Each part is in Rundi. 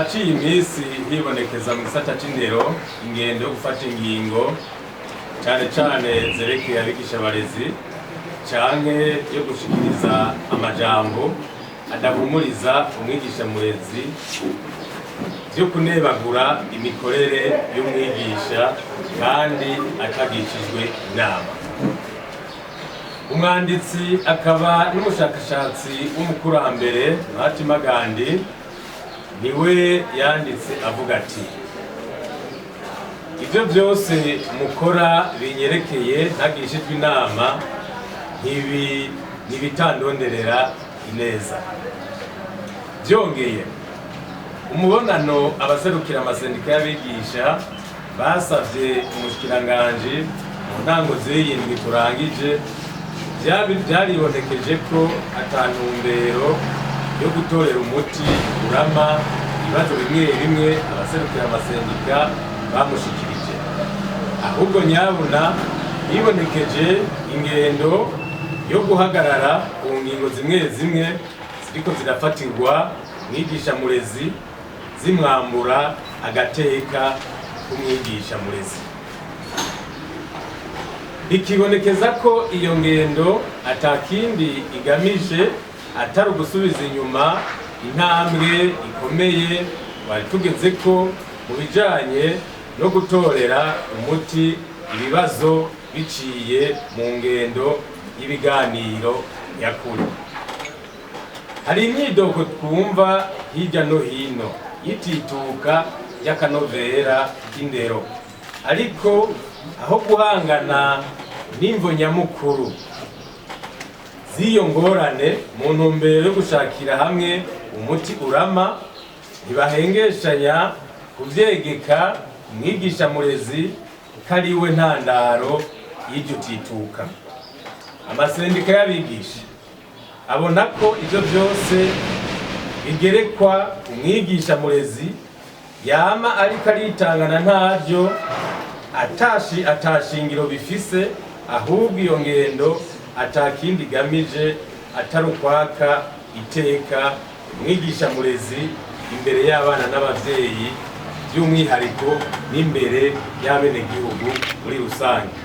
haraciye iminsi hibonekeza mu gisata c'indero ingendo yo gufata ingingo cane cane zerekeye abigisha abarezi canke yo gushikiriza amajambo adahumuriza umwigisha murezi vyo kunebagura imikorere y'umwigisha kandi atagishijwe inama. Umwanditsi akaba n'umushakashatsi w'umukurambere Mahatma Gandhi niwe yanditse avuga ati, ivyo vyose mukora binyerekeye ntagishijwe inama ntibitandonderera ineza. Vyongeye umubonano abaserukira amasendika y'abigisha basavye umushikiranganji mu ntango z'iyindwi turangije vyaribonekeje ko atantumbero yo gutorera umuti urama ibibazo bimwe bimwe abaserukira amasendika bamushikirije, ahubwo nyabuna yibonekeje ingendo yo guhagarara ku ngingo zimwe zimwe ziriko zirafatirwa mwigisha murezi zimwambura agateka k'umwigisha murezi. Bikibonekeza ko iyo ngendo atakindi igamije atari ugusubiza inyuma intambwe ikomeye bari tugeze ko mu bijanye no gutorera umuti ibibazo biciye mu ngendo y'ibiganiro nyakuri. Hari imyidogo twumva hirya no hino y'itituka ry'akanovera k'indero, ariko aho guhangana n'imvo nyamukuru z'iyo ngorane mu ntumbero yo gushakira hamwe umuti urama, ntibahengeshanya kuvyegeka umwigisha murezi ko ari we ntandaro y'iryo tituka. Amasendika y'abigisha abona ko ivyo vyose bigerekwa umwigisha murezi yama ariko aritangana ntavyo atashingiro bifise, ahubwo iyo ngendo atakindi igamije atari ukwaka iteka umwigisha murezi imbere y'abana n'abavyeyi, by'umwihariko n'imbere y'abenegihugu muri rusange.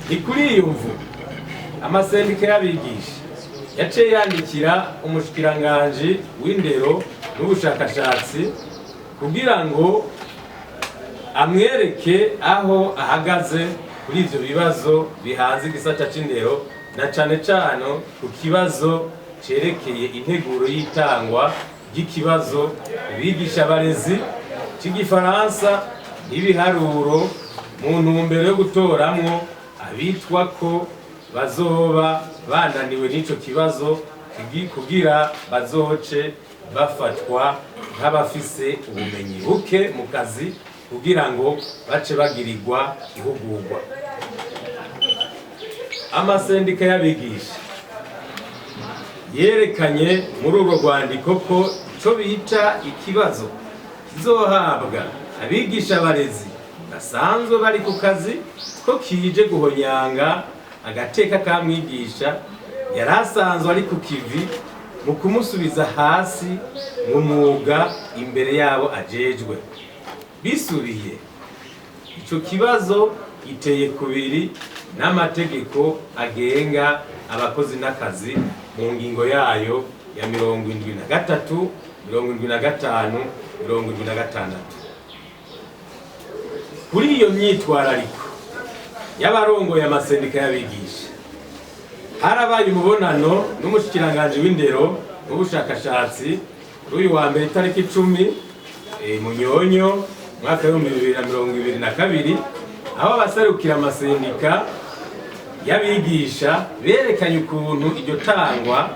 Ni kuri iyo mvu amasendika y'abigisha yaciye yandikira umushikiranganji w'indero n'ubushakashatsi kugira ngo amwereke aho ahagaze kuri ivyo bibazo bihanze igisata c'indero, na cane cane ku kibazo cerekeye integuro y'itangwa ry'ikibazo bigisha abarezi c'igifaransa n'ibiharuro mu ntumbero yo gutoramwo abitwa ko bazoba bananiwe n'ico kibazo kugira bazoce bafatwa nk'abafise ubumenyi buke mu kazi kugira ngo bace bagirirwa ihugurwa. Amasendika y'abigisha yerekanye muri urwo rwandiko ko ico bita ikibazo kizohabwa abigisha abarezi basanzwe bari ku kazi ko kije guhonyanga agateka ka mwigisha yari asanzwe ari ku kivi mu kumusubiza hasi mu mwuga imbere yabo ajejwe. Bisubiye ico kibazo giteye kubiri n'amategeko agenga abakozi n'akazi mu ngingo yayo ya 73, 75, 76. Kuri iyo myitwarariko y'abarongoye amasendika y'abigisha harabaye umubonano n'umushikiranganji w'indero n'ubushakashatsi kuri uyu wa mbere tariki 10 Munyonyo mwaka wa 2022, aho abaserukira amasendika y'abigisha berekanye ukuntu iryo tangwa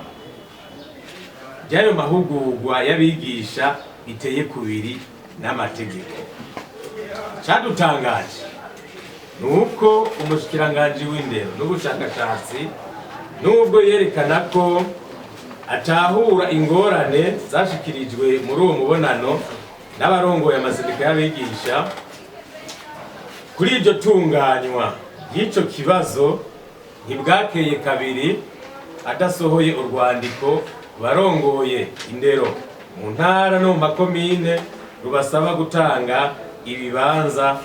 ry'ayo mahugurwa y'abigisha biteye kubiri n'amategeko. Cadutangaje nuko umushikiranganji w'indero n'ubushakashatsi nubwo yerekana ko atahura ingorane zashikirijwe muri uwo mubonano n'abarongoye amasendika y'abigisha kuri iryo tunganywa y'icyo kibazo, ntibwakeye kabiri adasohoye urwandiko barongoye indero mu ntara no mu makomine rubasaba gutanga ibibanza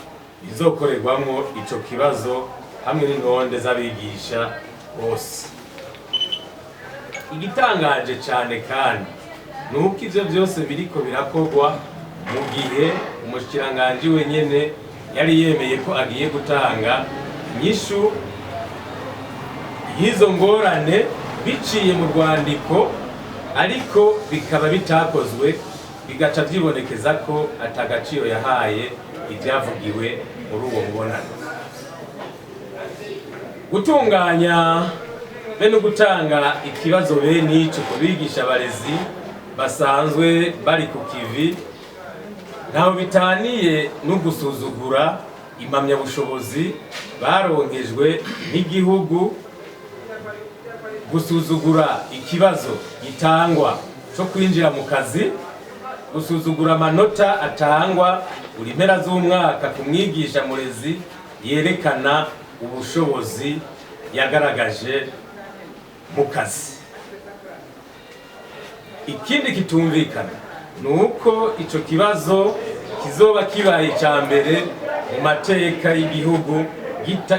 bizokorerwamwo ico kibazo hamwe n'intonde z'abigisha bose. Igitangaje cane kandi nuko ivyo vyose biriko birakorwa mu gihe umushikiranganji wenyene yari yemeye ko agiye gutanga inyishu y'izo ngorane biciye mu rwandiko, ariko bikaba bitakozwe, bigaca vyibonekeza ko atagaciro yahaye ivyavugiwe muri uwo mubonano. Gutunganya be no gutanga ikibazo bene ico ku bigisha abarezi basanzwe bari ku kivi ntaho bitaniye no gusuzugura impamyabushobozi baronkejwe n'igihugu, gusuzugura ikibazo gitangwa cyo kwinjira mu kazi, gusuzugura amanota atangwa buri mpera z'umwaka ku mwigisha murezi yerekana ubushobozi yagaragaje mu kazi. Ikindi kitumvikana nuko ico kibazo kizoba kibaye ca mbere mu mateka y'igihugu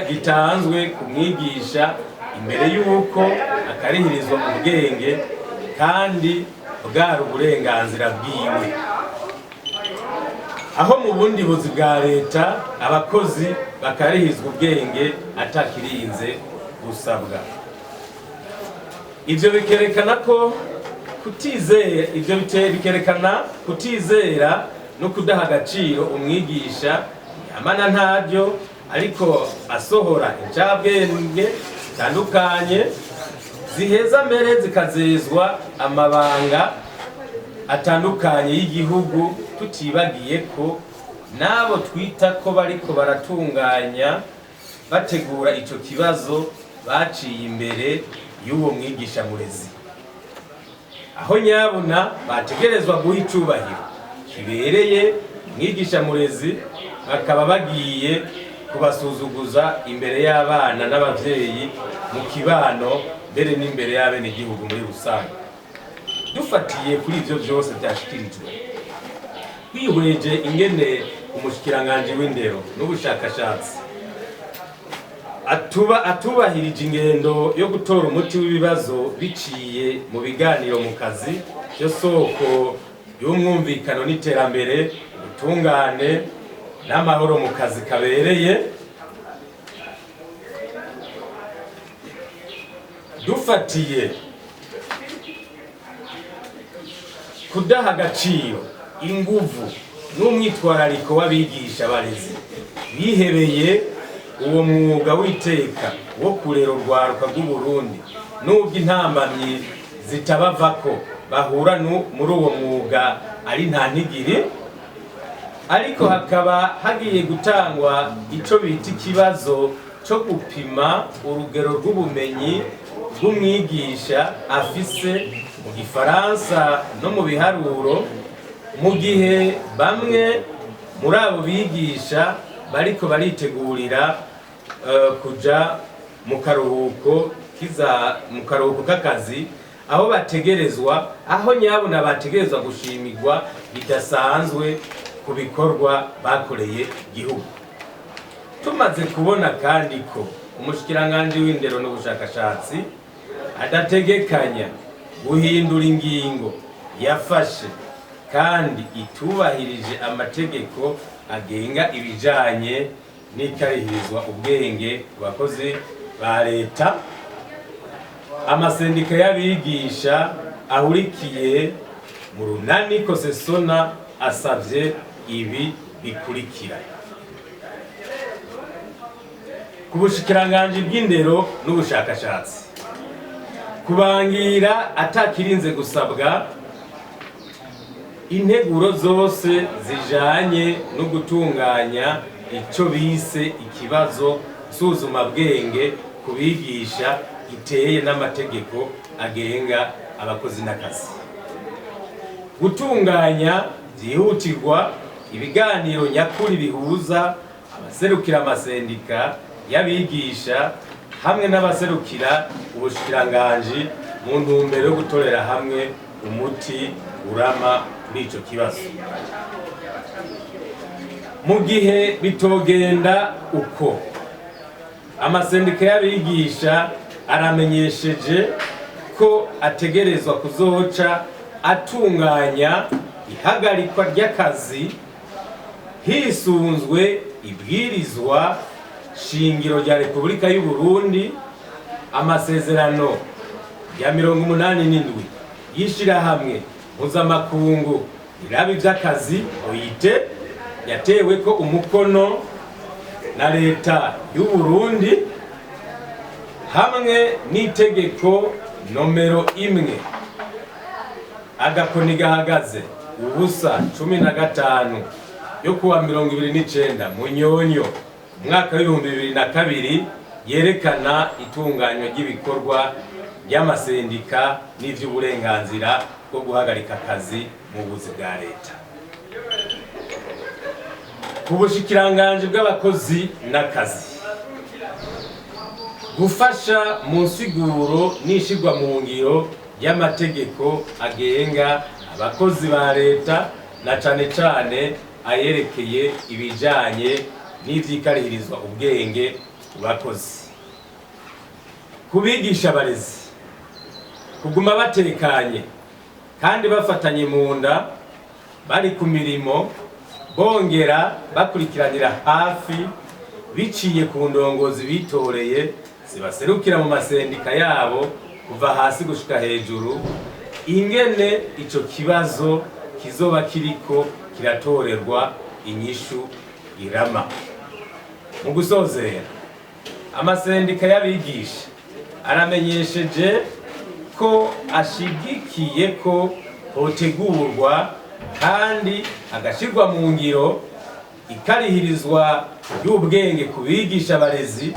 gitanzwe ku mwigisha imbere y'uko akarihirizwa mu bwenge kandi bwari uburenganzira bwiwe, aho mu bundi buzi bwa leta abakozi bakarihizwa ubwenge atakirinze gusabwa. Ivyo bikerekana ko kutizera no kudaha agaciro umwigisha yamana ntabyo ariko asohora incabwenge zitandukanye ziheza mbere zikazezwa amabanga atandukanye y'igihugu, tutibagiye ko nabo twita ko bariko baratunganya bategura ico kibazo baciye imbere y'uwo mwigisha murezi, aho nyabuna bategerezwa guha icubahiro kibereye mwigisha murezi, bakaba bagiye kubasuzuguza imbere y'abana n'abavyeyi mu kibano mbere n'imbere y'abenegihugu muri rusange. Dufatiye kuri ivyo vyose vyashikirijwe, twihweje ingene umushikiranganji w'indero n'ubushakashatsi atubahirije ingendo yo gutora umuti w'ibibazo biciye mu biganiro mu kazi, yo soko y'umwumvikano n'iterambere, ubutungane n'amahoro mu kazi kabereye. Dufatiye kudaha agaciro, inguvu n'umwitwarariko w'abigisha abarezi bihebeye uwo mwuga w'iteka wo kurera urwaruka rw'Uburundi, n'ubwo intambamyi zitabavako bahura muri uwo mwuga ari nta ntigiri, ariko hakaba hagiye gutangwa ico bita ikibazo co gupima urugero rw'ubumenyi bw'umwigisha afise mu gifaransa no mu biharuro, mu gihe bamwe muri abo bigisha bariko baritegurira kuja mu karuhuko k'akazi, aho nyabuna bategerezwa gushimirwa bidasanzwe ku bikorwa bakoreye igihugu. Tumaze kubona kandi ko umushikiranganji w'indero n'ubushakashatsi adategekanya guhindura ingingo yafashe kandi itubahirije amategeko agenga ibijanye n'ikarihirizwa ubwenge ku bakozi ba leta, amasendika y'abigisha ahurikiye mu runani COSESONA asavye ibi bikurikira: ku bushikiranganji bw'indero n'ubushakashatsi kubangira atakirinze gusabwa integuro zose zijanye no gutunganya ico bise ikibazo nsuzuma bwenge ku bigisha giteye n'amategeko agenga abakozi n'akazi, gutunganya byihutirwa ibiganiro nyakuri bihuza abaserukira amasendika y'abigisha hamwe n'abaserukira ubushikiranganji mu ntumbero yo gutorera hamwe umuti urama kuri ico kibazo. Mu gihe bitogenda uko, amasendika y'abigisha aramenyesheje ko ategerezwa kuzoca atunganya ihagarikwa ry'akazi hisunzwe ibwirizwa shingiro rya Repubulika y'u Burundi, amasezerano ya 87 y'ishirahamwe mpuzamakungu iraba ivy'akazi OIT yatewe ko umukono na leta y'u Burundi, hamwe n'itegeko nomero 1 agakoni gahagaze ubusa 15 yo kuwa 29 Munyonyo umwaka w'2002 yerekana itunganywa ry'ibikorwa by'amasendika n'ivy'uburenganzira bwo guhagarika akazi mu buzi bwa leta. Ku bushikiranganje bw'abakozi n'akazi, gufasha mu nsiguro n'ishigwa mu ngiro y'amategeko agenga abakozi ba leta na cane cane ayerekeye ibijanye n'ivyikarihirizwa ubwenge ku bakozi. Kubigisha abarezi kuguma batekanye kandi bafatanye mu nda, bari ku mirimo, bongera bakurikiranira hafi biciye ku ndongozi bitoreye zibaserukira mu masendika yabo kuva hasi gushika hejuru, ingene ico kibazo kizoba kiriko kiratorerwa inyishu irama. Mu gusozera, amasendika y'abigisha aramenyesheje ko ashigikiye ko hotegurwa kandi agashirwa mu ngiro ikarihirizwa y'ubwenge ku bigisha abarezi